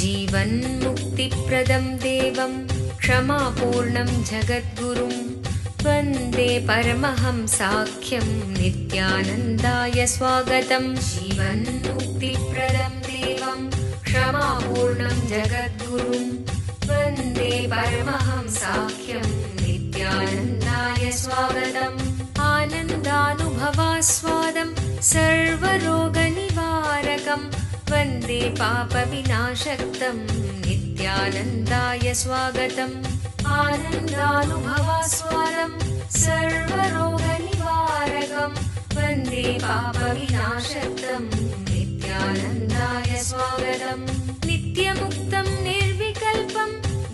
जीवन्मुक्तिप्रदं देवं क्षमापूर्णं जगद्गुरुं वन्दे परमहंसाख्यं नित्यानन्दाय स्वागतं। जीवन्मुक्तिप्रदं देवं क्षमापूर्णं जगद्गुरुं वन्दे परमहंसाख्यं नित्यानन्दाय स्वागतम्। आनन्दानुभवास्वादं सर्वरोगनिवारकं वन्दे पापविनाशक्तं नित्यानन्दाय स्वागतम्। आनन्दानुभवास्वादं सर्वरोगनिवारकं वन्दे पापविनाशक्तं नित्यानन्दाय स्वागतम्। नित्यमुक्तं निर्विकल्पं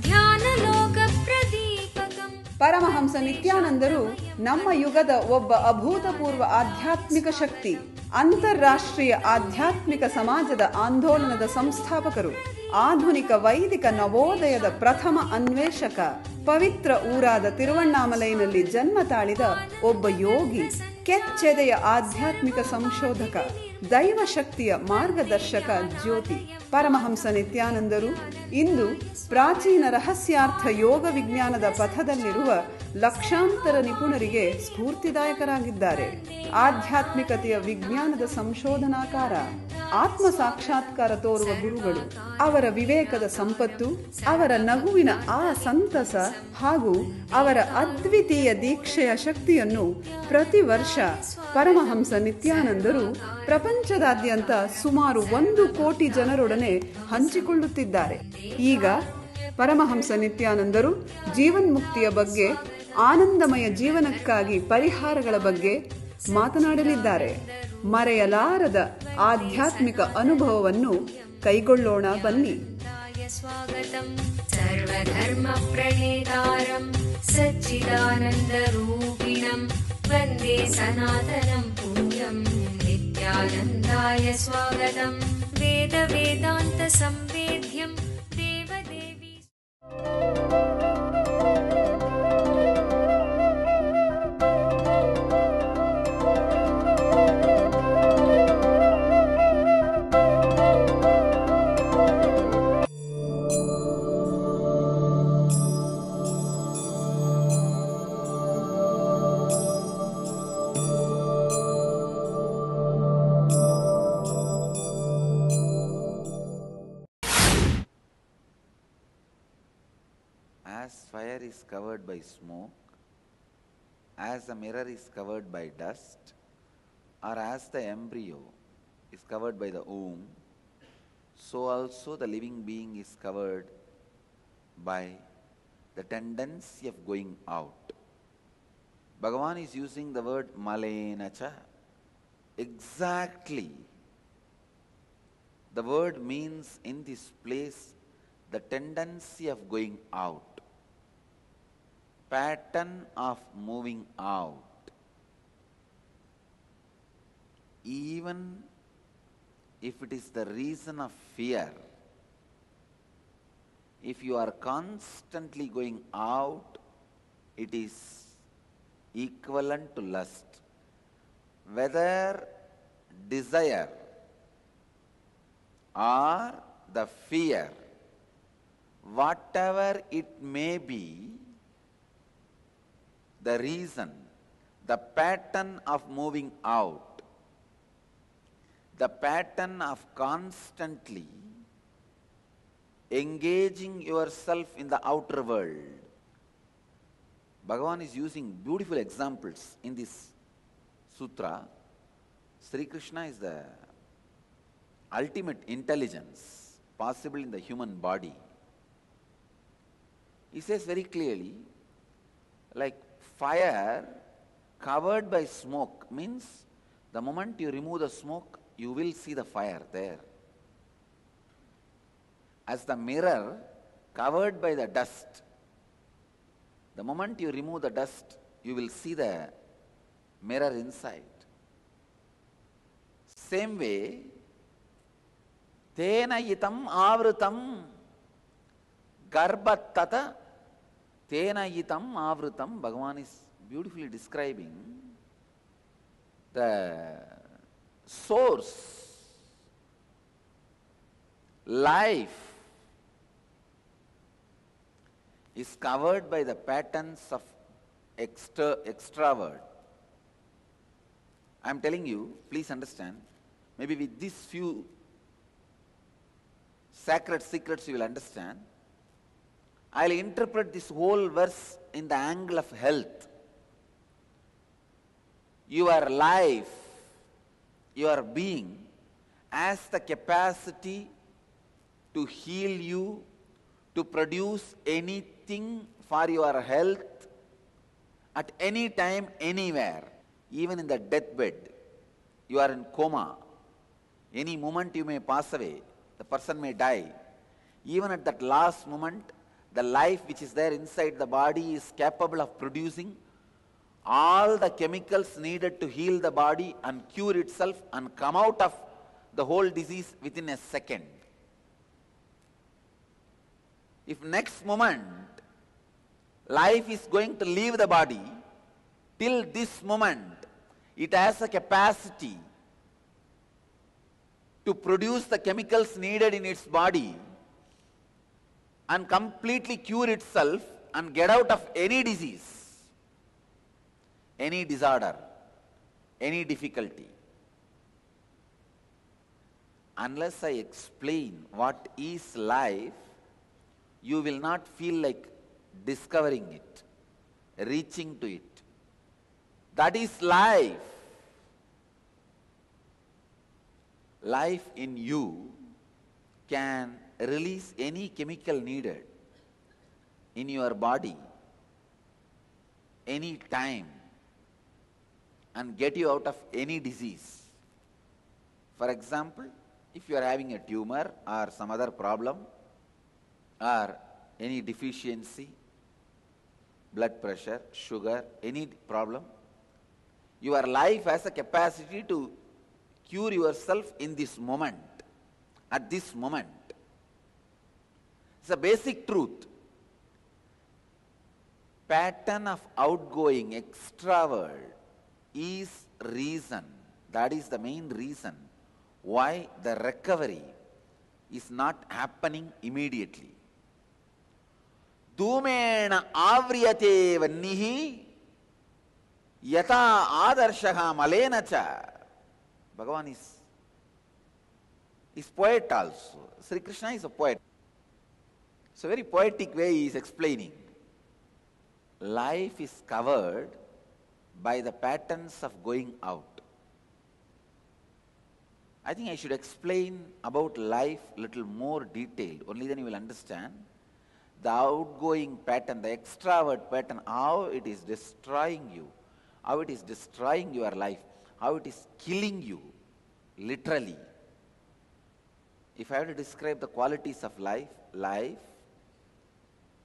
ध्यानलोकप्रदीपकम्। ಪರಮಹಂಸ ನಿತ್ಯಾನಂದರು ನಮ್ಮ ಯುಗದ ಒಬ್ಬ ಅಭೂತಪೂರ್ವ ಆಧ್ಯಾತ್ಮಿಕ ಶಕ್ತಿ, ಅಂತಾರಾಷ್ಟ್ರೀಯ ಆಧ್ಯಾತ್ಮಿಕ ಸಮಾಜದ ಆಂದೋಲನದ ಸಂಸ್ಥಾಪಕರು, ಆಧುನಿಕ ವೈದಿಕ ನವೋದಯದ ಪ್ರಥಮ ಅನ್ವೇಷಕ, ಪವಿತ್ರ ಊರಾದ ತಿರುವಣ್ಣಾಮಲೈನಲ್ಲಿ ಜನ್ಮ ತಾಳಿದ ಒಬ್ಬ ಯೋಗಿ, ಕೆಚ್ಚೆದೆಯ ಆಧ್ಯಾತ್ಮಿಕ ಸಂಶೋಧಕ, ದೈವಶಕ್ತಿಯ ಮಾರ್ಗದರ್ಶಕ ಜ್ಯೋತಿ. ಪರಮಹಂಸ ನಿತ್ಯಾನಂದರು ಇಂದು ಪ್ರಾಚೀನ ರಹಸ್ಯಾರ್ಥ ಯೋಗ ವಿಜ್ಞಾನದ ಪಥದಲ್ಲಿರುವ ಲಕ್ಷಾಂತರ ನಿಪುಣರಿಗೆ ಸ್ಫೂರ್ತಿದಾಯಕರಾಗಿದ್ದಾರೆ. ಆಧ್ಯಾತ್ಮಿಕತೆಯ ವಿಜ್ಞಾನದ ಸಂಶೋಧನಾಕಾರ, ಆತ್ಮ ಸಾಕ್ಷಾತ್ಕಾರ ತೋರುವ ಗುರುಗಳು. ಅವರ ವಿವೇಕದ ಸಂಪತ್ತು, ಅವರ ನಗುವಿನ ಆ ಸಂತಸ ಹಾಗೂ ಅವರ ಅದ್ವಿತೀಯ ದೀಕ್ಷೆಯ ಶಕ್ತಿಯನ್ನು ಪ್ರತಿ ವರ್ಷ ಪರಮಹಂಸ ನಿತ್ಯಾನಂದರು ಪ್ರಪಂಚದಾದ್ಯಂತ ಸುಮಾರು 1 ಕೋಟಿ ಜನರೊಡನೆ ಹಂಚಿಕೊಳ್ಳುತ್ತಿದ್ದಾರೆ. ಈಗ ಪರಮಹಂಸ ನಿತ್ಯಾನಂದರು ಜೀವನ್ಮುಕ್ತಿಯ ಬಗ್ಗೆ, ಆನಂದಮಯ ಜೀವನಕ್ಕಾಗಿ ಪರಿಹಾರಗಳ ಬಗ್ಗೆ ಮಾತನಾಡಲಿದ್ದಾರೆ. ಮರೆಯಲಾರದ ಆಧ್ಯಾತ್ಮಿಕ ಅನುಭವವನ್ನು ಕೈಗೊಳ್ಳೋಣ ಬನ್ನಿ. ಸರ್ವಧರ್ಮ ಪ್ರಣೇತಾರಂ ಸಚ್ಚಿದಾನಂದ ರೂಪಿಣಂ ವಂದೇ ಸನಾತನಂ ಪುಣ್ಯಂ ನಿತ್ಯಾನಂದಾಯ ಸ್ವಾಗತಂ. ವೇದ ವೇದಾಂತ ಸಂವೇದ್ಯಂ ದೇವದೇವಿ. As fire is covered by smoke, as the mirror is covered by dust, or as the embryo is covered by the womb, so also the living being is covered by the tendency of going out. Bhagavan is using the word malenacha. Exactly. The word means in this place the tendency of going out, pattern of moving out. Even if it is the reason of fear, if you are constantly going out, it is equivalent to lust. Whether desire or the fear, whatever it may be, the reason, the pattern of moving out, the pattern of constantly engaging yourself in the outer world. Bhagavan is using beautiful examples in this sutra. Sri Krishna is the ultimate intelligence possible in the human body. He says very clearly, like fire covered by smoke means the moment you remove the smoke, you will see the fire there. As the mirror covered by the dust, the moment you remove the dust, you will see the mirror inside. Same way, tena itam avrutam garbhatata Tena itam avrutam, Bhagavan is beautifully describing the source, life is covered by the patterns of extravert. I am telling you, please understand, maybe with these few sacred secrets you will understand. I will interpret this whole verse in the angle of health. Your life, your being, has the capacity to heal you, to produce anything for your health at any time, anywhere. Even in the deathbed, you are in coma. Any moment you may pass away, the person may die. Even at that last moment, the life which is there inside the body is capable of producing all the chemicals needed to heal the body and cure itself and come out of the whole disease within a second. If next moment life is going to leave the body, till this moment it has a capacity to produce the chemicals needed in its body and completely cure itself and get out of any disease, any disorder, any difficulty. Unless I explain what is life, you will not feel like discovering it, reaching to it. That is life. Life in you can release any chemical needed in your body any time and get you out of any disease. For example, if you are having a tumor or some other problem or any deficiency, blood pressure, sugar, any problem, your life has a capacity to cure yourself in this moment, at this moment. It's a basic truth. Pattern of outgoing, extravert is reason. That is the main reason why the recovery is not happening immediately. Dhumena avriyate vannihi yata adarshaha malena cha. Bhagavan is poet also. Sri Krishna is a poet. It's a very poetic way he is explaining. Life is covered by the patterns of going out. I think I should explain about life little more detailed, only then you will understand the outgoing pattern, the extravert pattern, how it is destroying you, how it is destroying your life, how it is killing you, literally. If I have to describe the qualities of life, life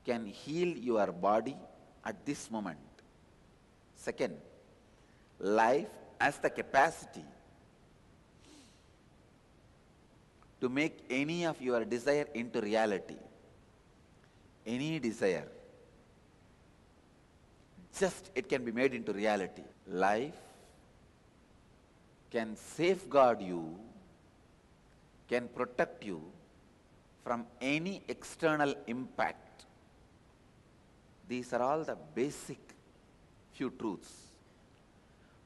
can heal your body at this moment. Second, life has the capacity to make any of your desire into reality. Any desire, just it can be made into reality. Life can safeguard you, can protect you from any external impact. These are all the basic few truths.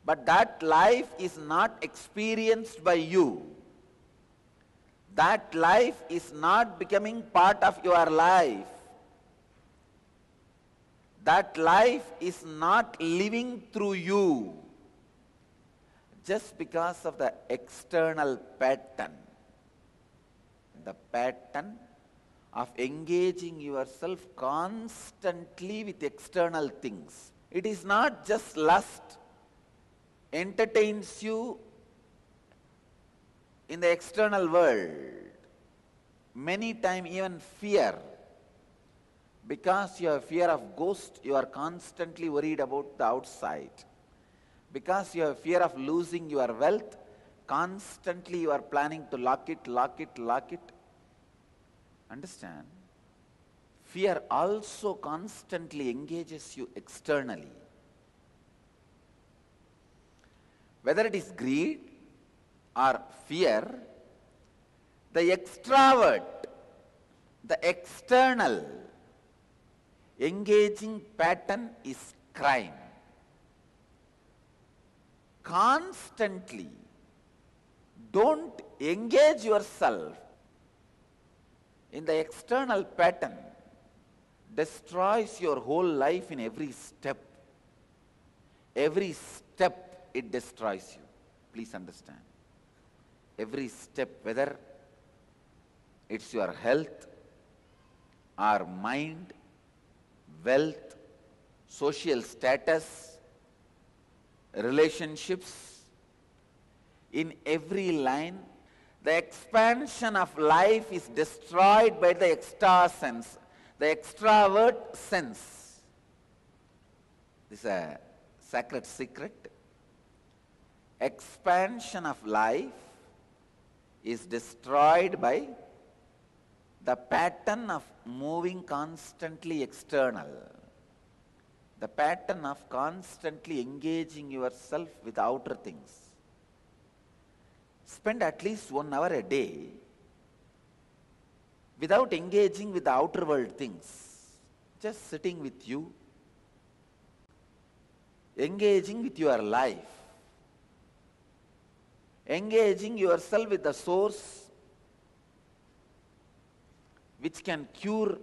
But that life is not experienced by you. That life is not becoming part of your life. That life is not living through you just because of the external pattern. The pattern of engaging yourself constantly with external things. It is not just lust, entertains you in the external world. Many times even fear. Because you have fear of ghost, you are constantly worried about the outside. Because you have fear of losing your wealth, constantly you are planning to lock it, lock it, lock it. Understand? fear also constantly engages you externally. Whether it is greed or fear, the extravert, the external engaging pattern is crime. Constantly don't engage yourself in the external pattern. Destroys your whole life in every step. Every step it destroys you. Please understand. Every step, whether it's your health or mind, wealth, social status, relationships, in every line, the expansion of life is destroyed by the extra sense, the extravert sense. This is a sacred secret. Expansion of life is destroyed by the pattern of moving constantly external, the pattern of constantly engaging yourself with outer things. Spend at least 1 hour a day without engaging with the outer world things, just sitting with you, engaging with your life, engaging yourself with the source which can cure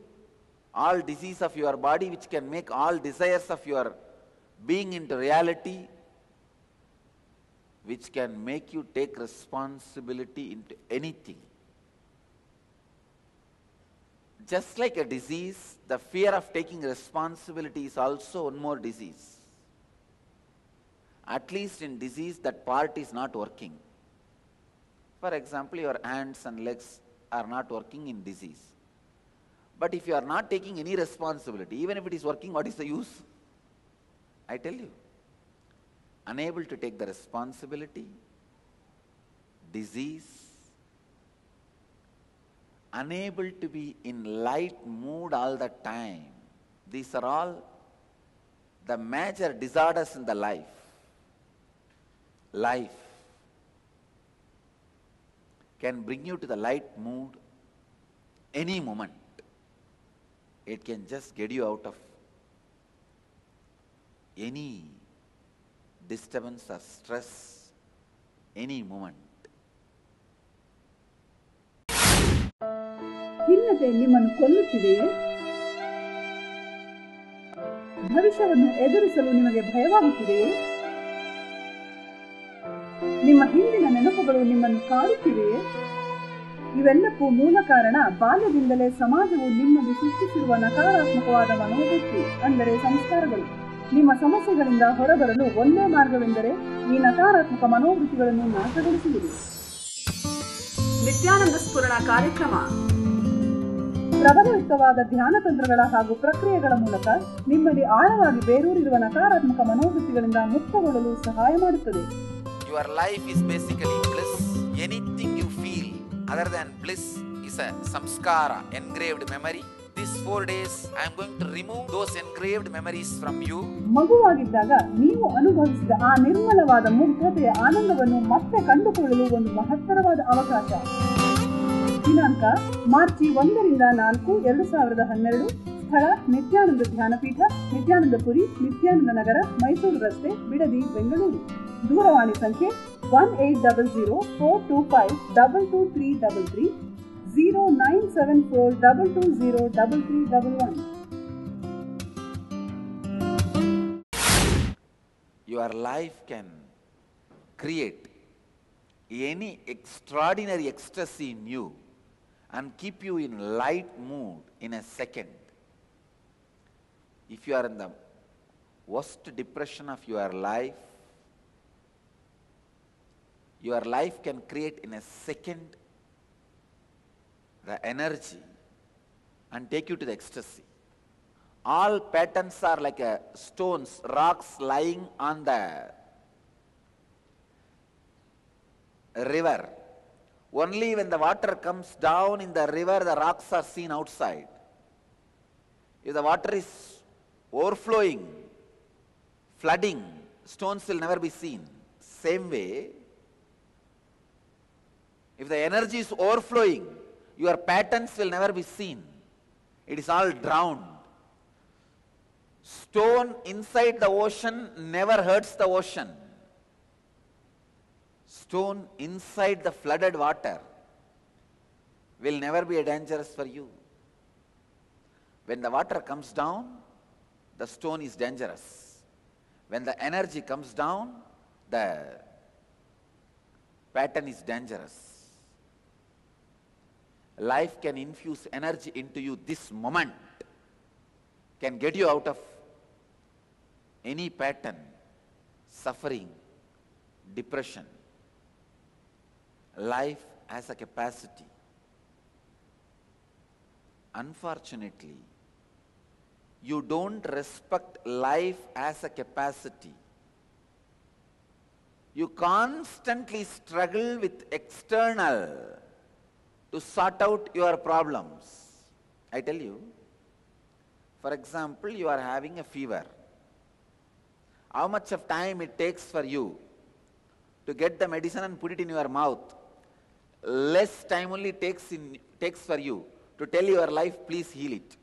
all disease of your body, which can make all desires of your being into reality, which can make you take responsibility into anything. Just like a disease, the fear of taking responsibility is also one more disease. At least in disease, that part is not working. For example, your hands and legs are not working in disease. But if you are not taking any responsibility, even if it is working, what is the use? I tell you. Unable to take the responsibility, disease, unable to be in light mood all the time. These are all the major disorders in the life. Life can bring you to the light mood any moment. It can just get you out of any disturbance or stress any moment. ಖಿನ್ನತೆ ನಿಮ್ಮನ್ನು ಕೊಲ್ಲುತ್ತಿದೆಯೇ? ಭವಿಷ್ಯವನ್ನು ಎದುರಿಸಲು ನಿಮಗೆ ಭಯವಾಗುತ್ತಿದೆಯೇ? ನಿಮ್ಮ ಹಿಂದಿನ ನೆನಪುಗಳು ನಿಮ್ಮನ್ನು ಕಾಡುತ್ತಿವೆಯೇ? ಇವೆಲ್ಲಕ್ಕೂ ಮೂಲ ಕಾರಣ ಬಾಲ್ಯದಿಂದಲೇ ಸಮಾಜವು ನಿಮ್ಮಲ್ಲಿ ಸೃಷ್ಟಿಸಿರುವ ನಕಾರಾತ್ಮಕವಾದ ಮನೋವೃತ್ತಿ, ಅಂದರೆ ಸಂಸ್ಕಾರಗಳು. ನಿಮ್ಮ ಸಮಸ್ಯೆಗಳಿಂದ ಹೊರಬರಲು ಒಂದೇ ಮಾರ್ಗವೆಂದರೆ ಈ ನಕಾರಾತ್ಮಕ ಮನೋವೃತ್ತಿಗಳನ್ನು ನಾಶಗೊಳಿಸುವುದು. ನಿತ್ಯಾನಂದ ಸ್ಫುರಣ ಕಾರ್ಯಕ್ರಮ ಪ್ರಬಲಯುಕ್ತವಾದ ಧ್ಯಾನ ತಂತ್ರಗಳ ಹಾಗೂ ಪ್ರಕ್ರಿಯೆಗಳ ಮೂಲಕ ನಿಮ್ಮಲ್ಲಿ ಆಳವಾಗಿ ಬೇರೂರಿರುವ ನಕಾರಾತ್ಮಕ ಮನೋವೃತ್ತಿಗಳಿಂದ ಮುಕ್ತಗೊಳ್ಳಲು ಸಹಾಯ ಮಾಡುತ್ತದೆ. Your life is basically bliss. Anything you feel other than bliss is a samskara, engraved memory. These 4 days I am going to remove those engraved memories from you. ಮಗುವಾಗಿದ್ದಾಗ ನೀವು ಅನುಭವಿಸಿದ ಆ ನಿರ್ಮಲವಾದ ಮುಗ್ಧತೆಯ ಆನಂದವನ್ನು ಮತ್ತೆ ಕಂಡುಕೊಳ್ಳಲು ಒಂದು ಮಹತ್ತರವಾದ ಅವಕಾಶ. ದಿನಾಂಕ ಮಾರ್ಚ್ 1 ರಿಂದ 4, 2012. ಸ್ಥಳ ನಿತ್ಯಾನಂದ ಧ್ಯಾನಪೀಠ, ನಿತ್ಯಾನಂದಪುರಿ, ನಿತ್ಯಾನಂದ ನಗರ, ಮೈಸೂರು ರಸ್ತೆ, ಬಿಡದಿ, ಬೆಂಗಳೂರು. ದೂರವಾಣಿ ಸಂಖ್ಯೆ 1800-425-22333, 0974-220-3311. Your life can create any extraordinary ecstasy in you and keep you in light mood in a second. If you are in the worst depression of your life can create in a second the energy and take you to the ecstasy. All patterns are like stones, rocks lying on the river. Only when the water comes down in the river, the rocks are seen outside. If the water is overflowing, flooding, stones will never be seen. Same way, if the energy is overflowing, your patterns will never be seen. It is all drowned. Stone inside the ocean never hurts the ocean. Stone inside the flooded water will never be dangerous for you. When the water comes down, the stone is dangerous. When the energy comes down, the pattern is dangerous. Life can infuse energy into you this moment, can get you out of any pattern, suffering, depression. Life has a capacity. Unfortunately, you don't respect life as a capacity. You constantly struggle with external to sort out your problems. I tell you, for example, you are having a fever. How much of time it takes for you to get the medicine and put it in your mouth? Less time only takes for you to tell your life, please heal it.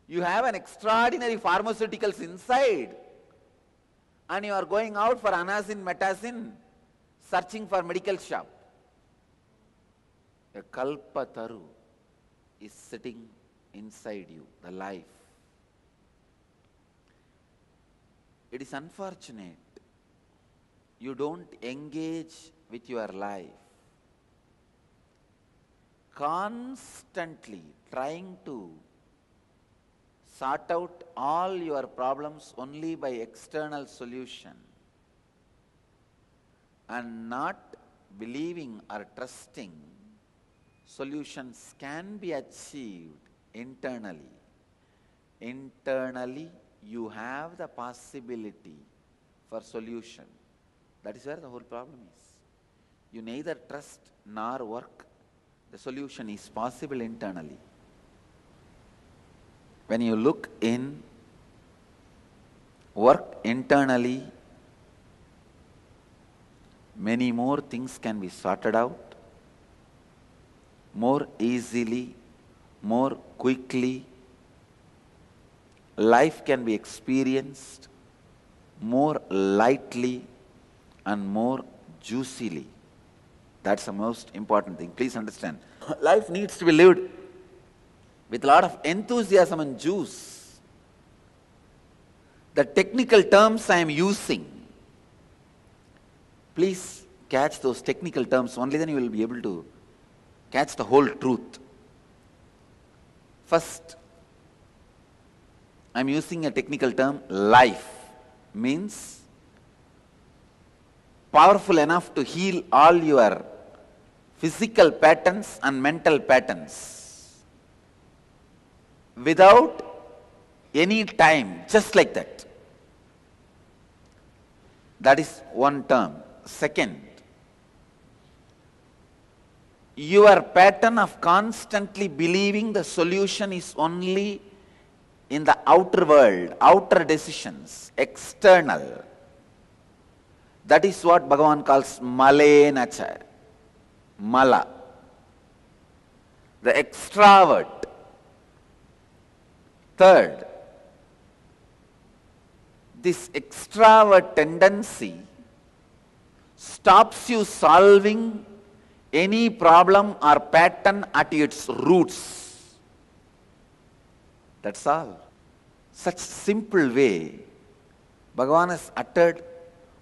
You have an extraordinary pharmaceuticals inside, and you are going out for anacin, metacin, searching for medical shop. A kalpataru is sitting inside you, the life. It is unfortunate you don't engage with your life. Constantly trying to sort out all your problems only by external solution and not believing or trusting solutions can be achieved internally. Internally, you have the possibility for solution. That is where the whole problem is. You neither trust nor work. The solution is possible internally. When you look in, work internally, many more things can be sorted out more easily, more quickly. Life can be experienced more lightly and more juicily. That's the most important thing. Please understand. Life needs to be lived with a lot of enthusiasm and juice. The technical terms I am using, please catch those technical terms. Only then you will be able to catch the whole truth. First, I am using a technical term, life. Means powerful enough to heal all your physical patterns and mental patterns without any time, just like that. That is one term. Second, your pattern of constantly believing the solution is only in the outer world, outer decisions, external. That is what Bhagavan calls male nature, mala, the extravert. Third, this extravert tendency stops you solving any problem or pattern at its roots. That's all. Such simple way, Bhagavan has uttered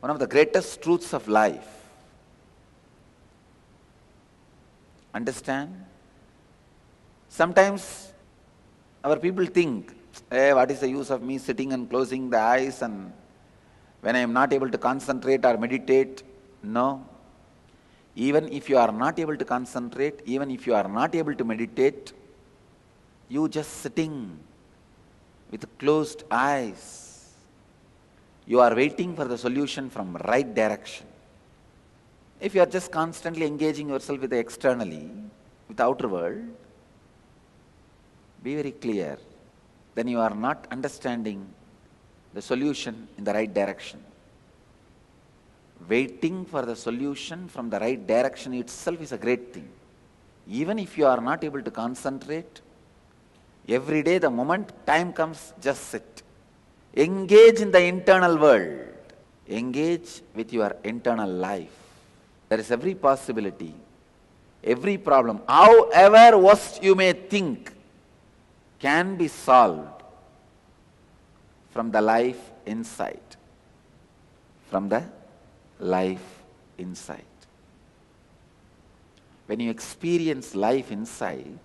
one of the greatest truths of life. Understand? Sometimes our people think, hey, what is the use of me sitting and closing the eyes and when I am not able to concentrate or meditate? No. Even if you are not able to concentrate, even if you are not able to meditate, you just sitting with closed eyes, you are waiting for the solution from right direction. If you are just constantly engaging yourself with the externally, with the outer world, Be very clear. Then you are not understanding the solution in the right direction. Waiting for the solution from the right direction itself is a great thing. Even if you are not able to concentrate, every day, the moment time comes, just sit. Engage in the internal world. Engage with your internal life. There is every possibility, every problem, however worst you may think, can be solved from the life inside. From the life inside. When you experience life inside,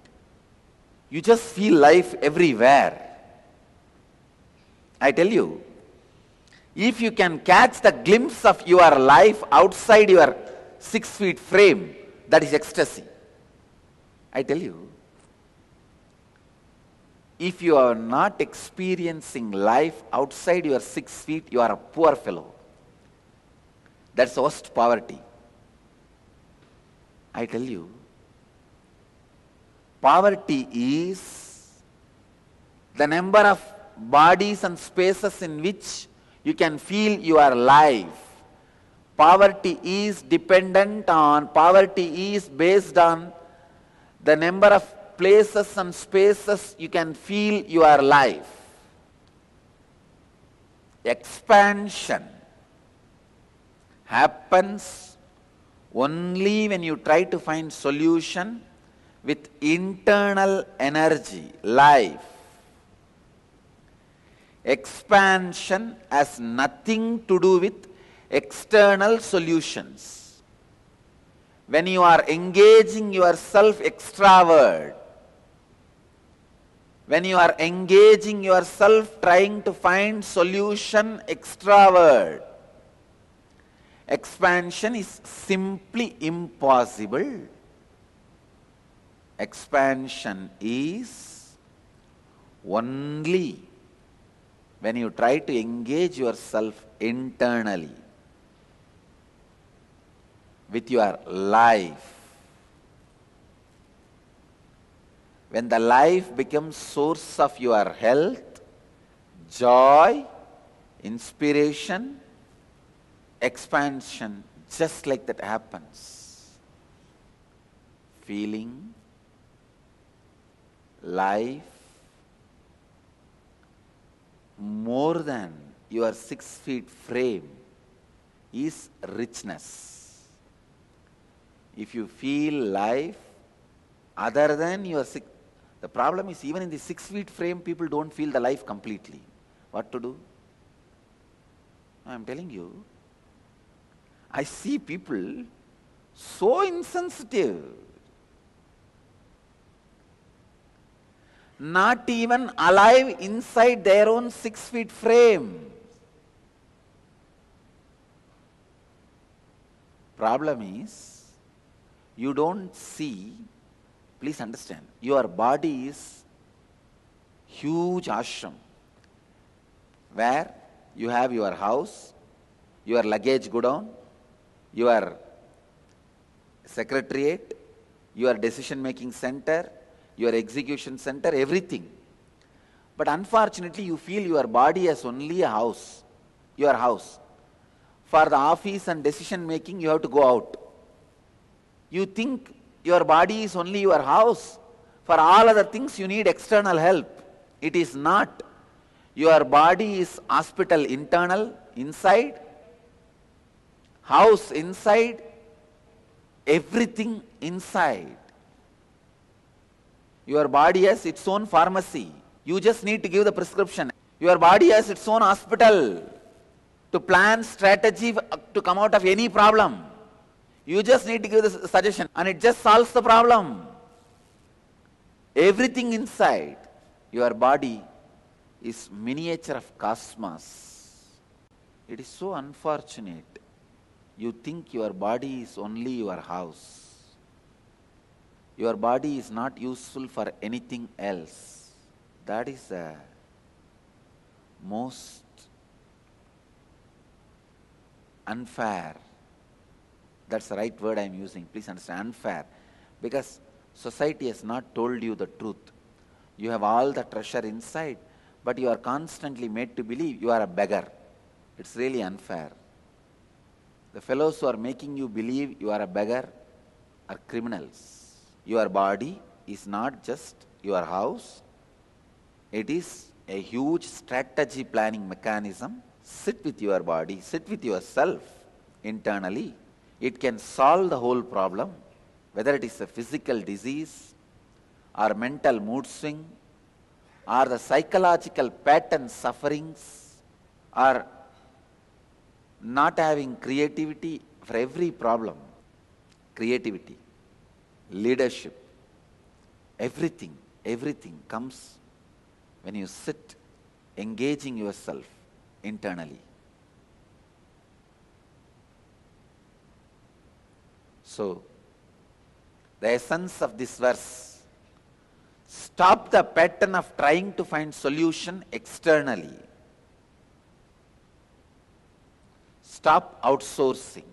you just feel life everywhere. I tell you, if you can catch the glimpse of your life outside your 6 feet frame, that is ecstasy. I tell you, if you are not experiencing life outside your 6 feet, you are a poor fellow. That's worst poverty. I tell you, poverty is the number of bodies and spaces in which you can feel your life. Poverty is dependent on, poverty is based on the number of places and spaces you can feel your life. Expansion happens only when you try to find solution with internal energy, life. Expansion has nothing to do with external solutions. When you are engaging yourself extravert, when you are engaging yourself trying to find solution extravert, expansion is simply impossible. Expansion is only when you try to engage yourself internally with your life. When the life becomes source of your health, joy, inspiration, expansion, just like that happens. Feeling, life, more than your 6 feet frame is richness. If you feel life other than your the problem is even in the 6 feet frame people don't feel the life completely. What to do? I am telling you, I see people so insensitive, not even alive inside their own 6 feet frame. Problem is, you don't see, please understand, your body is huge ashram, where you have your house, your luggage go down, your secretariat, your decision making center, your execution center, everything. But unfortunately you feel your body as only a house, your house. For the office and decision making you have to go out. You think your body is only your house. For all other things you need external help. It is not. Your body is hospital internal, inside, house inside, everything inside. Your body has its own pharmacy. You just need to give the prescription. Your body has its own hospital to plan strategy to come out of any problem. You just need to give the suggestion and it just solves the problem. Everything inside your body is miniature of cosmos. It is so unfortunate. You think your body is only your house. Your body is not useful for anything else. That is the most unfair. That's the right word I am using. Please understand, unfair. Because society has not told you the truth. You have all the treasure inside, but you are constantly made to believe you are a beggar. It's really unfair. The fellows who are making you believe you are a beggar are criminals. Your body is not just your house, it is a huge strategy planning mechanism. Sit with your body, sit with yourself internally. It can solve the whole problem, whether it is a physical disease or mental mood swing or the psychological pattern sufferings or not having creativity. For every problem, creativity, leadership, everything comes when you sit engaging yourself internally. So, the essence of this verse: stop the pattern of trying to find solution externally. Stop outsourcing.